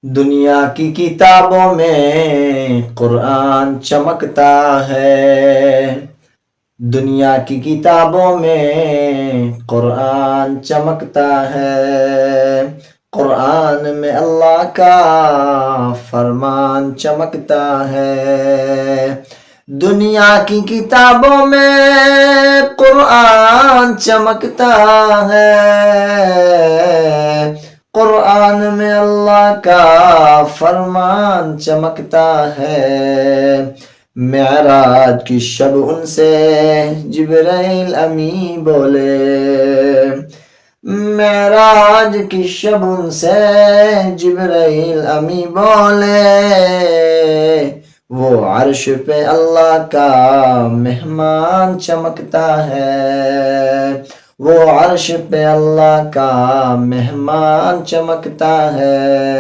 दुनिया की किताबों में कुरान चमकता है। दुनिया की किताबों में कुरान चमकता है। कुरान में अल्लाह का फरमान चमकता है। दुनिया की किताबों में कुरान चमकता है। कुरान में अल्लाह का फरमान चमकता है। मेराज की शब उनसे जिब्राइल अमी बोले। मेराज की शब उनसे जिब्राइल अमी बोले। वो अर्श पे अल्लाह का मेहमान चमकता है। वो अर्श पे अल्लाह का मेहमान चमकता है।